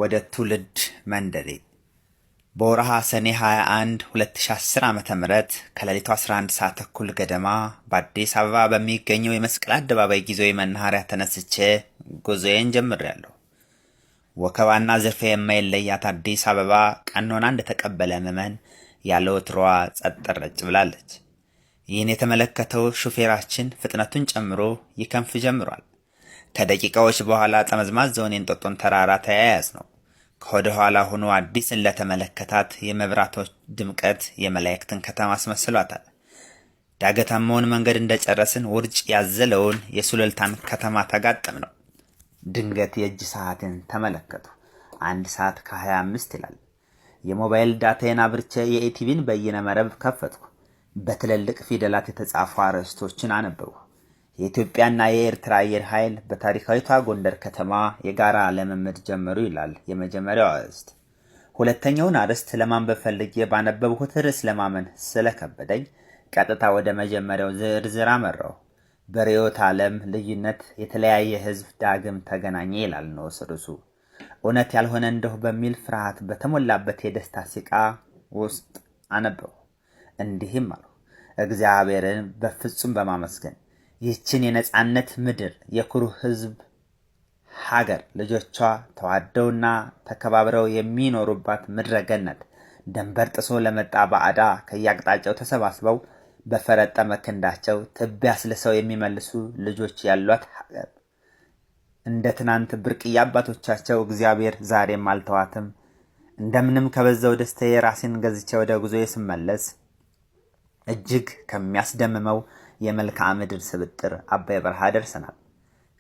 ወደ ትውልድ መንደሬ በወርሃ ሰኔ 21 2010 ዓ.ም ከሌሊቱ 11 ሰዓት ተኩል ገደማ በአዲስ አበባ በሚገኘው የመስቀል አደባባይ ጊዜያዊ መናኸሪያ ተነስቼ ጉዞዬን ጀምሬያለሁ። ወከባና ዝርፊያ የማይለያት አዲስ አበባ ቀኖና እንደተቀበለ ምዕመን ያለ ወትሮዋ ጸጥ ረጭ ብላለች። ይህን የተመለከተው ሹፌራችን ፍጥነቱን ጨምሮ ይከንፍ ጀምሯል። ከደቂቃዎች በኋላ ጠመዝማዛውን የእንጦጦን ተራራ ተያያዝ ነው። ከወደ ኋላ ሆኖ አዲስን ለተመለከታት የመብራቶች ድምቀት የመላእክትን ከተማ አስመስሏታል። ዳገታማውን መንገድ እንደጨረስን ውርጭ ያዘለውን የሱለልታን ከተማ ተጋጠም ነው። ድንገት የእጅ ሰዓትን ተመለከቱ። 1 ሰዓት ከ25 ይላል። የሞባይል ዳታዬን አብርቼ የኢቲቪን በይነ መረብ ከፈትኩ። በትልልቅ ፊደላት የተጻፉ አርዕስቶችን አነበብኩ። የኢትዮጵያና የኤርትራ አየር ኃይል በታሪካዊቷ ጎንደር ከተማ የጋራ ልምምድ ጀመሩ ይላል የመጀመሪያው አርዕስት። ሁለተኛውን አርዕስት ለማንበብ ፈልጌ ባነበብኩት ርዕስ ለማመን ስለከበደኝ ቀጥታ ወደ መጀመሪያው ዝርዝር አመራው። በርዕዮተ ዓለም ልዩነት የተለያየ ሕዝብ ዳግም ተገናኘ ይላል ንዑስ ርዕሱ። እውነት ያልሆነ እንደሁ በሚል ፍርሃት በተሞላበት የደስታ ሲቃ ውስጥ አነበቡ። እንዲህም አሉ። እግዚአብሔርን በፍጹም በማመስገን ይህችን የነጻነት ምድር የኩሩ ሕዝብ ሀገር ልጆቿ ተዋደውና ተከባብረው የሚኖሩባት ምድረ ገነት ደንበር ጥሶ ለመጣ ባዕዳ ከያቅጣጫው ተሰባስበው በፈረጠመ ክንዳቸው ትቢያ አስልሰው የሚመልሱ ልጆች ያሏት ሀገር እንደ ትናንት ብርቅዬ አባቶቻቸው እግዚአብሔር ዛሬም አልተዋትም። እንደምንም ከበዛው ደስታዬ ራሴን ገዝቼ ወደ ጉዞዬ ስመለስ እጅግ ከሚያስደምመው የመልክዓ ምድር ስብጥር አባይ በረሃ ደርሰናል።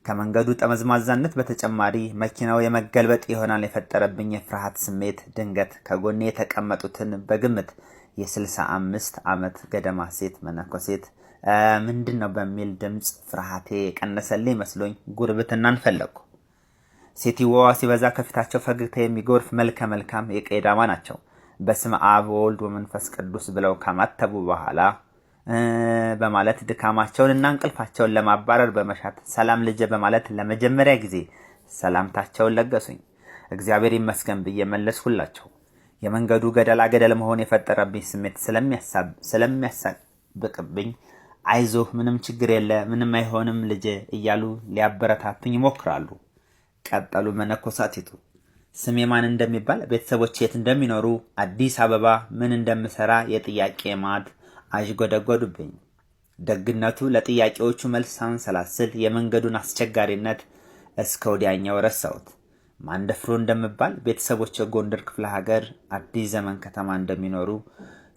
ከመንገዱ ጠመዝማዛነት በተጨማሪ መኪናው የመገልበጥ ይሆናል የፈጠረብኝ የፍርሃት ስሜት ድንገት ከጎኔ የተቀመጡትን በግምት የ65 ዓመት ገደማ ሴት መነኮሴት ምንድን ነው በሚል ድምፅ ፍርሃቴ የቀነሰልኝ መስሎኝ ጉርብትናን ፈለግኩ። ሴትየዋ ሲበዛ ከፊታቸው ፈገግታ የሚጎርፍ መልከ መልካም የቀይ ዳማ ናቸው። በስመ አብ ወወልድ ወመንፈስ ቅዱስ ብለው ካማተቡ በኋላ በማለት ድካማቸውን እና እንቅልፋቸውን ለማባረር በመሻት ሰላም ልጄ በማለት ለመጀመሪያ ጊዜ ሰላምታቸውን ለገሱኝ። እግዚአብሔር ይመስገን ብዬ መለስሁላቸው። የመንገዱ ገደላ ገደል መሆን የፈጠረብኝ ስሜት ስለሚያሳብቅብኝ አይዞህ፣ ምንም ችግር የለ፣ ምንም አይሆንም ልጄ እያሉ ሊያበረታቱኝ ይሞክራሉ። ቀጠሉ መነኮሳቲቱ። ስሜ ማን እንደሚባል፣ ቤተሰቦች የት እንደሚኖሩ፣ አዲስ አበባ ምን እንደምሰራ የጥያቄ ማት አዥጎደጎዱብኝ። ደግነቱ ለጥያቄዎቹ መልስ ሳንሰላስል የመንገዱን አስቸጋሪነት እስከ ወዲያኛው ረሳሁት። ማንደፍሮ እንደምባል፣ ቤተሰቦች የጎንደር ክፍለ ሀገር አዲስ ዘመን ከተማ እንደሚኖሩ፣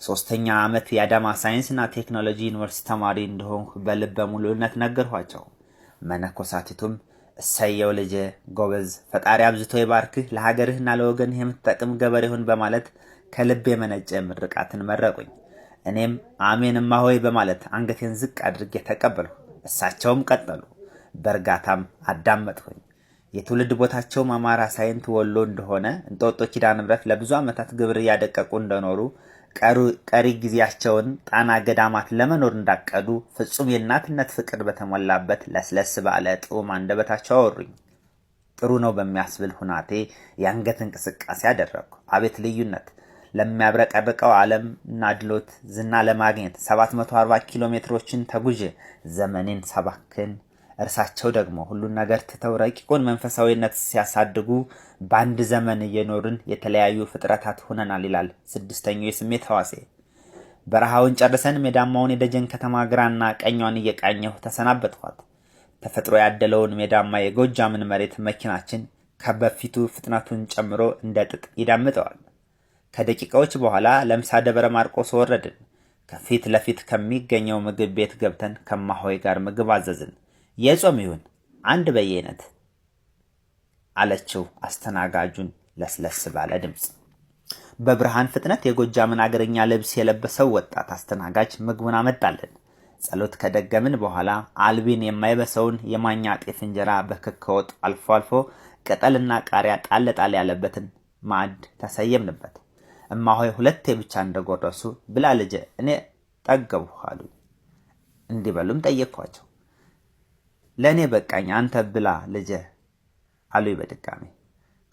3ኛ ዓመት የአዳማ ሳይንስና ቴክኖሎጂ ዩኒቨርሲቲ ተማሪ እንደሆንኩ በልበ ሙሉነት ነገርኋቸው። መነኮሳቲቱም እሰየው ልጄ ጎበዝ፣ ፈጣሪ አብዝቶ ይባርክህ፣ ለሀገርህና ለወገንህ የምትጠቅም ገበሬ ሁን በማለት ከልብ የመነጨ ምርቃትን መረቁኝ። እኔም አሜን እማሆይ በማለት አንገቴን ዝቅ አድርጌ ተቀበልሁ። እሳቸውም ቀጠሉ። በእርጋታም አዳመጥሁኝ። የትውልድ ቦታቸውም አማራ ሳይንት ወሎ እንደሆነ፣ እንጦጦ ኪዳነ ምሕረት ለብዙ ዓመታት ግብር እያደቀቁ እንደኖሩ፣ ቀሪ ጊዜያቸውን ጣና ገዳማት ለመኖር እንዳቀዱ ፍጹም የእናትነት ፍቅር በተሞላበት ለስለስ ባለ ጥዑም አንደበታቸው አወሩኝ። ጥሩ ነው በሚያስብል ሁናቴ የአንገት እንቅስቃሴ አደረግኩ። አቤት ልዩነት! ለሚያብረቀርቀው ዓለም እና ድሎት ዝና ለማግኘት 740 ኪሎ ሜትሮችን ተጉዤ ዘመኔን ሰባክን፣ እርሳቸው ደግሞ ሁሉን ነገር ትተው ረቂቁን መንፈሳዊነት ሲያሳድጉ በአንድ ዘመን እየኖርን የተለያዩ ፍጥረታት ሆነናል ይላል 6ኛው የስሜት ሕዋሴ። በረሃውን ጨርሰን ሜዳማውን የደጀን ከተማ ግራና ቀኟን እየቃኘሁ ተሰናበትኳት። ተፈጥሮ ያደለውን ሜዳማ የጎጃምን መሬት መኪናችን ከበፊቱ ፍጥነቱን ጨምሮ እንደ ጥጥ ይዳምጠዋል። ከደቂቃዎች በኋላ ለምሳ ደብረ ማርቆስ ወረድን። ከፊት ለፊት ከሚገኘው ምግብ ቤት ገብተን ከማሆይ ጋር ምግብ አዘዝን። የጾም ይሁን አንድ በየአይነት አለችው አስተናጋጁን ለስለስ ባለ ድምፅ። በብርሃን ፍጥነት የጎጃምን አገረኛ ልብስ የለበሰው ወጣት አስተናጋጅ ምግቡን አመጣልን። ጸሎት ከደገምን በኋላ አልቢን የማይበሰውን የማኛ ጤፍ እንጀራ በክክ ወጥ አልፎ አልፎ ቅጠልና ቃሪያ ጣል ጣል ያለበትን ማዕድ ተሰየምንበት። እማሆይ ሁለቴ ብቻ እንደጎረሱ ብላ ልጄ እኔ ጠገብሁ አሉ። እንዲበሉም ጠየቅኳቸው። ለእኔ በቃኝ አንተ ብላ ልጄ አሉኝ በድጋሚ።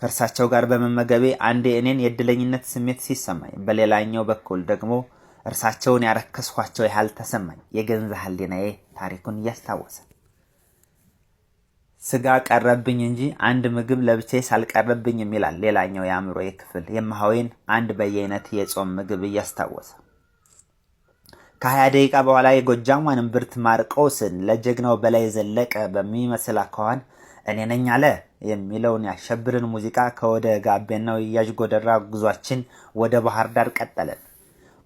ከእርሳቸው ጋር በመመገቤ አንዴ እኔን የእድለኝነት ስሜት ሲሰማኝ፣ በሌላኛው በኩል ደግሞ እርሳቸውን ያረከስኳቸው ያህል ተሰማኝ። የገንዛ ህሊናዬ ታሪኩን እያስታወሰ ስጋ ቀረብኝ እንጂ አንድ ምግብ ለብቼ ሳልቀረብኝ ይላል ሌላኛው የአእምሮዬ ክፍል የማሆይን አንድ በየአይነት የጾም ምግብ እያስታወሰ። ከ20 ደቂቃ በኋላ የጎጃሟን እምብርት ማርቆስን ለጀግናው በላይ ዘለቀ በሚመስል አኳኋን እኔ ነኝ አለ የሚለውን ያሸብርን ሙዚቃ ከወደ ጋቤናው እያዥጎደራ ጉዟችን ወደ ባህር ዳር ቀጠለን።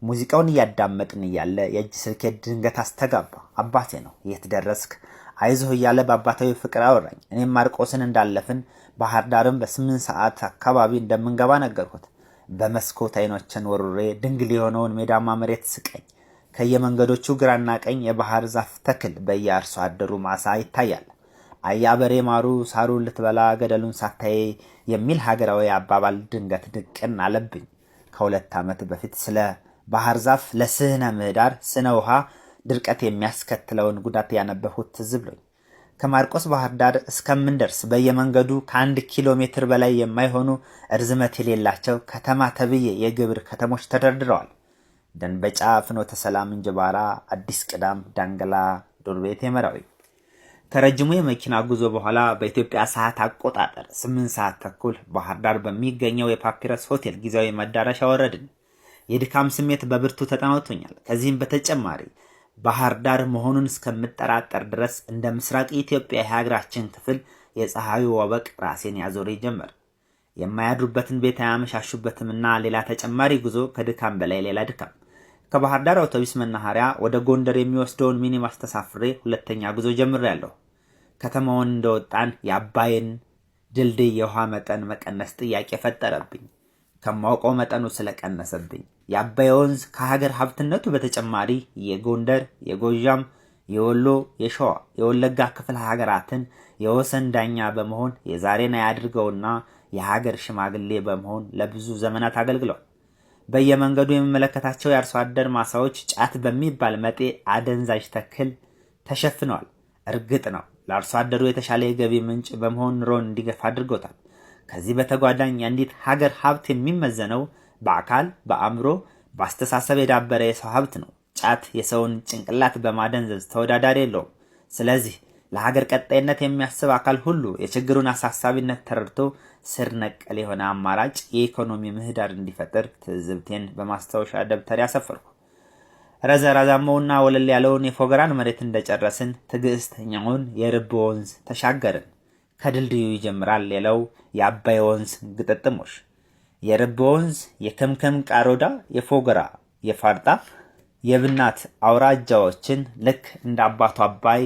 ሙዚቃውን እያዳመጥን እያለ የእጅ ስልኬ ድንገት አስተጋባ። አባቴ ነው። የት ደረስክ? አይዞህ እያለ በአባታዊ ፍቅር አወራኝ። እኔም ማርቆስን እንዳለፍን ባህር ዳርም በ8 ሰዓት አካባቢ እንደምንገባ ነገርኩት። በመስኮት አይኖችን ወርሬ ድንግል የሆነውን ሜዳማ መሬት ስቀኝ። ከየመንገዶቹ ግራና ቀኝ የባህር ዛፍ ተክል በየአርሶ አደሩ ማሳ ይታያል። አያ በሬ ማሩ ሳሩን ልትበላ ገደሉን ሳታይ የሚል ሀገራዊ አባባል ድንገት ድቅን አለብኝ። ከ2 ዓመት በፊት ስለ ባህር ዛፍ ለስነ ምህዳር ስነ ውሃ ድርቀት የሚያስከትለውን ጉዳት ያነበብኩት ትዝ ብሎኝ ከማርቆስ ባህር ዳር እስከምንደርስ በየመንገዱ ከ1 ኪሎ ሜትር በላይ የማይሆኑ እርዝመት የሌላቸው ከተማ ተብዬ የግብር ከተሞች ተደርድረዋል። ደንበጫ፣ ፍኖተ ሰላም፣ እንጅባራ፣ አዲስ ቅዳም፣ ዳንገላ፣ ዱር ቤቴ፣ መራዊ። ከረጅሙ የመኪና ጉዞ በኋላ በኢትዮጵያ ሰዓት አቆጣጠር 8 ሰዓት ተኩል ባህር ዳር በሚገኘው የፓፒረስ ሆቴል ጊዜያዊ መዳረሻ ወረድን። የድካም ስሜት በብርቱ ተጠናውቶኛል። ከዚህም በተጨማሪ ባህር ዳር መሆኑን እስከምጠራጠር ድረስ እንደ ምስራቅ ኢትዮጵያ የሀገራችን ክፍል የፀሐዩ ወበቅ ራሴን ያዞረኝ ጀመር። የማያድሩበትን ቤት አያመሻሹበትምና ሌላ ተጨማሪ ጉዞ ከድካም በላይ ሌላ ድካም። ከባህር ዳር አውቶቡስ መናኸሪያ ወደ ጎንደር የሚወስደውን ሚኒባስ ተሳፍሬ ሁለተኛ ጉዞ ጀምሬያለሁ። ከተማውን እንደወጣን የአባይን ድልድይ የውሃ መጠን መቀነስ ጥያቄ ፈጠረብኝ። ከማውቀው መጠኑ ስለቀነሰብኝ የአባይ ወንዝ ከሀገር ሀብትነቱ በተጨማሪ የጎንደር፣ የጎጃም፣ የወሎ፣ የሸዋ፣ የወለጋ ክፍለ ሀገራትን የወሰን ዳኛ በመሆን የዛሬን አያድርገውና የሀገር ሽማግሌ በመሆን ለብዙ ዘመናት አገልግለዋል። በየመንገዱ የሚመለከታቸው የአርሶ አደር ማሳዎች ጫት በሚባል መጤ አደንዛዥ ተክል ተሸፍነዋል። እርግጥ ነው ለአርሶ አደሩ የተሻለ የገቢ ምንጭ በመሆን ኑሮን እንዲገፋ አድርጎታል። ከዚህ በተጓዳኝ የአንዲት ሀገር ሀብት የሚመዘነው በአካል፣ በአእምሮ፣ በአስተሳሰብ የዳበረ የሰው ሀብት ነው። ጫት የሰውን ጭንቅላት በማደንዘዝ ተወዳዳሪ የለውም። ስለዚህ ለሀገር ቀጣይነት የሚያስብ አካል ሁሉ የችግሩን አሳሳቢነት ተረድቶ ስር ነቀል የሆነ አማራጭ የኢኮኖሚ ምህዳር እንዲፈጥር ትዝብቴን በማስታወሻ ደብተር ያሰፈርኩ። ረዘራዛማውና ወለል ያለውን የፎገራን መሬት እንደጨረስን ትዕግስተኛውን የርብ ወንዝ ተሻገርን። ከድልድዩ ይጀምራል ሌላው የአባይ ወንዝ ግጥጥሞሽ። የርብ ወንዝ የከምከም ቃሮዳ፣ የፎገራ፣ የፋርጣ፣ የብናት አውራጃዎችን ልክ እንደ አባቱ አባይ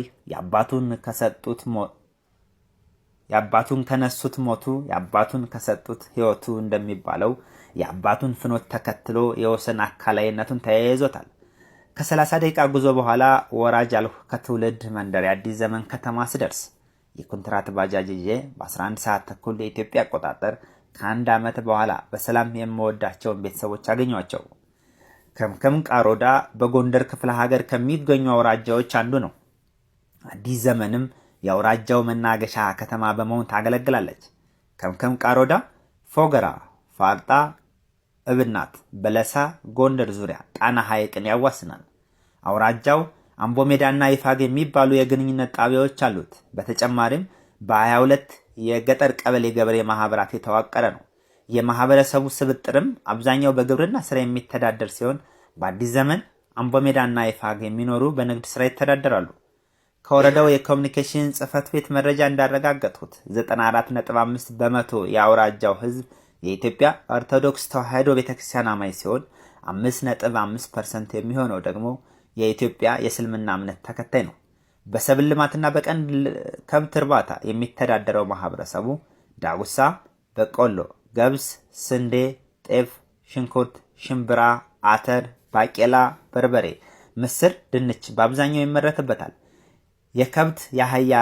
የአባቱን ከነሱት ሞቱ የአባቱን ከሰጡት ሕይወቱ እንደሚባለው የአባቱን ፍኖት ተከትሎ የወሰን አካላይነቱን ተያይዞታል። ከ30 ደቂቃ ጉዞ በኋላ ወራጅ አልሁ ከትውልድ መንደር የአዲስ ዘመን ከተማ ስደርስ የኮንትራት ባጃጅ ይዤ በ11 ሰዓት ተኩል የኢትዮጵያ አቆጣጠር ከ1 ዓመት በኋላ በሰላም የምወዳቸውን ቤተሰቦች አገኟቸው። ከምከም ቃሮዳ በጎንደር ክፍለ ሀገር ከሚገኙ አውራጃዎች አንዱ ነው። አዲስ ዘመንም የአውራጃው መናገሻ ከተማ በመሆን ታገለግላለች። ከምከም ቃሮዳ፣ ፎገራ፣ ፋርጣ፣ እብናት፣ በለሳ፣ ጎንደር ዙሪያ ጣና ሐይቅን ያዋስናል። አውራጃው አምቦ ሜዳና ይፋግ የሚባሉ የግንኙነት ጣቢያዎች አሉት። በተጨማሪም በ22 የገጠር ቀበሌ ገበሬ ማህበራት የተዋቀረ ነው። የማህበረሰቡ ስብጥርም አብዛኛው በግብርና ስራ የሚተዳደር ሲሆን በአዲስ ዘመን አምቦ ሜዳና ይፋግ የሚኖሩ በንግድ ስራ ይተዳደራሉ። ከወረዳው የኮሚኒኬሽን ጽህፈት ቤት መረጃ እንዳረጋገጥኩት 94.5 በመቶ የአውራጃው ህዝብ የኢትዮጵያ ኦርቶዶክስ ተዋሕዶ ቤተክርስቲያን አማኝ ሲሆን 5.5% የሚሆነው ደግሞ የኢትዮጵያ የእስልምና እምነት ተከታይ ነው። በሰብል ልማትና በቀንድ ከብት እርባታ የሚተዳደረው ማህበረሰቡ ዳጉሳ፣ በቆሎ፣ ገብስ፣ ስንዴ፣ ጤፍ፣ ሽንኩርት፣ ሽምብራ፣ አተር፣ ባቄላ፣ በርበሬ፣ ምስር፣ ድንች በአብዛኛው ይመረትበታል። የከብት፣ የአህያ፣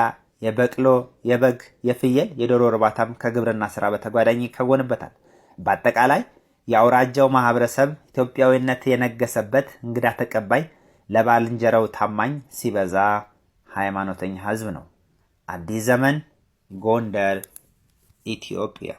የበቅሎ፣ የበግ፣ የፍየል፣ የዶሮ እርባታም ከግብርና ስራ በተጓዳኝ ይከወንበታል። በአጠቃላይ የአውራጃው ማህበረሰብ ኢትዮጵያዊነት የነገሰበት እንግዳ ተቀባይ፣ ለባልንጀራው ታማኝ፣ ሲበዛ ሃይማኖተኛ ህዝብ ነው። አዲስ ዘመን፣ ጎንደር፣ ኢትዮጵያ።